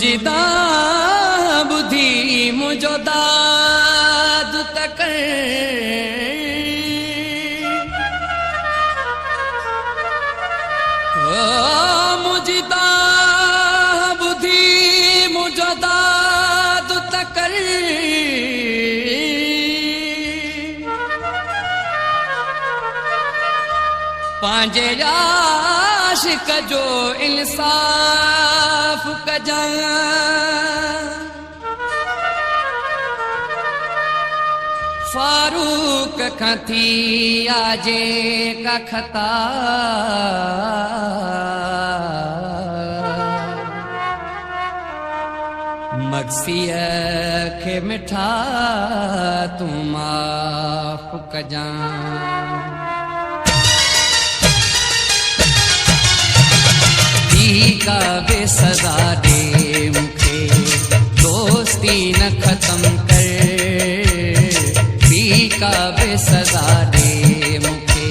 मुझी दा बुद्धि मुझो दाद तक मुझी दा बुद्धि मुझो दाद तक पांजे आशिक जो इंसाफ कजा फारूक खती आजे का खता मक्सिय के मिठा तू माफ कजा का बेसदा दे मुखे दोस्ती न खत्म कर पी का बेसदा दे मुखे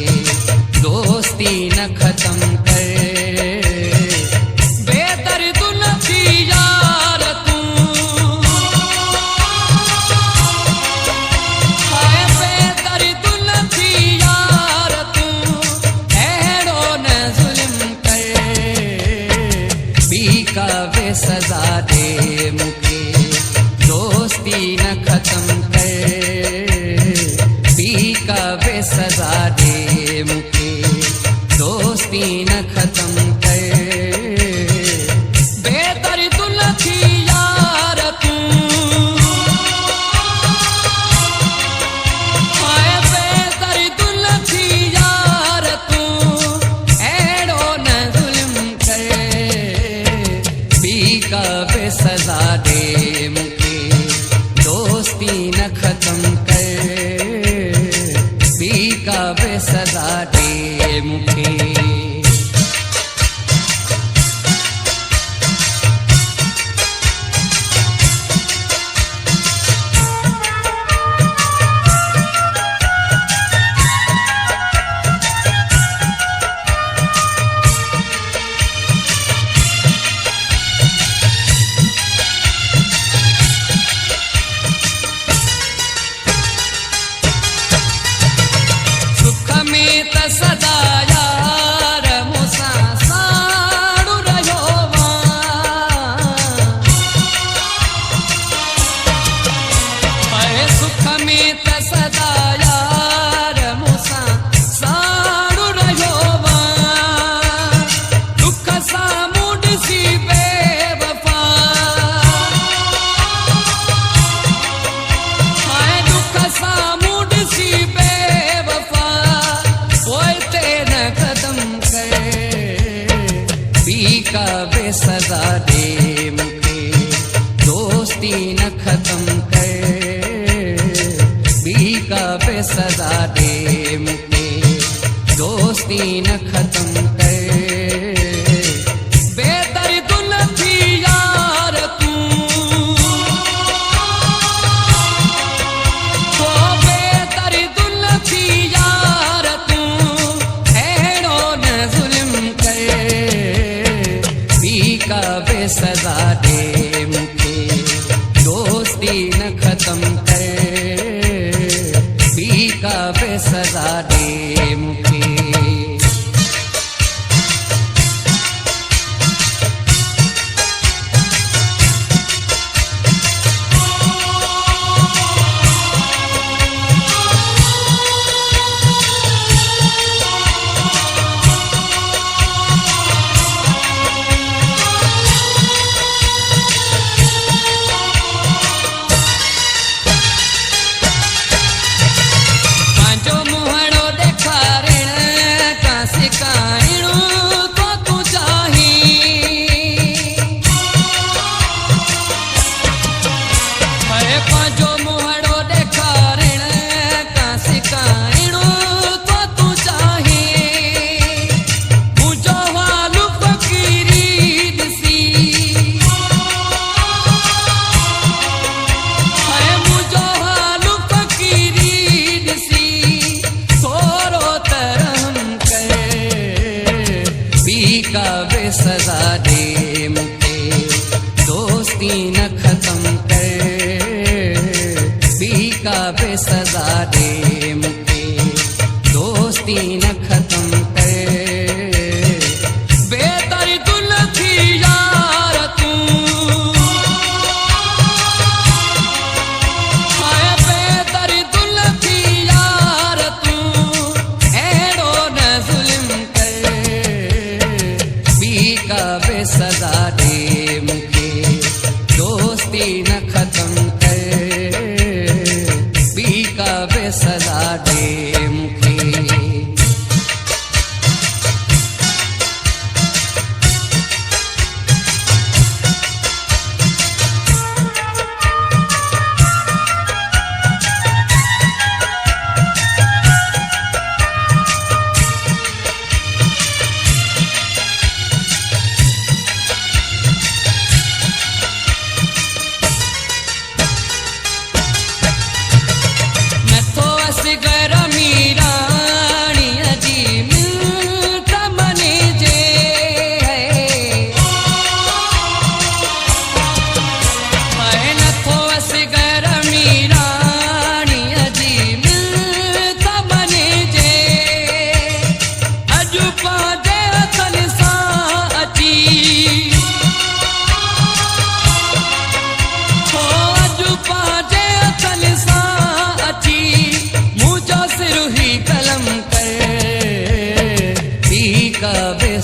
दोस्ती न खत्म कर बेदर्द न थी यार तू हाय बेदर्द न थी यार तू ऐड़ो न जुल्म का वे सजा दे मुखे दोस्ती न खत्म कर पी का वे सजा दे मुखे दोस्ती न खत्म कर बेदर्द न थी यार तू हाय बेदर्द न थी यार तू ऐड़ो न जुल्म का वे सजा दे मुखे दोस्ती न खत्म कर पी का वे सजा दे मुखे सदा यार मुसा साड़ू रहो सुख में त सदा यार मुसा साड़ू रहो दुख सामुड सी बेवफा दुख सामुड सी बेवफा का बेसदा दे मुखे दोस्ती न खत्म कर पी का बेसदा दे मुखे दोस्ती न खत्म कर बेदर्द न थी यार तू हो बेदर्द न थी यार तू ऐड़ो न जुल्म का बेसदा दे मुखे दोस्ती न खत्म कर पी का बेसदा दे मुखे जो मुहड़ो देखा सजा दे मुखे दोस्ती न खत्म कर बेदर्दुल थी यार तू हाय बेदर्दुल थी यार तू एड़ो न जुल्म कर पी का बे सजा दे मुखे दोस्ती न खत्म कर पी का बे सजा दे मुखे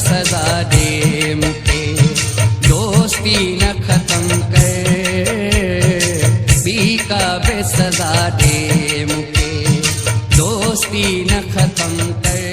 सजा दे मुखे दोस्ती न खत्म कर पी का बे सजा दे मुखे दोस्ती न खत्म कर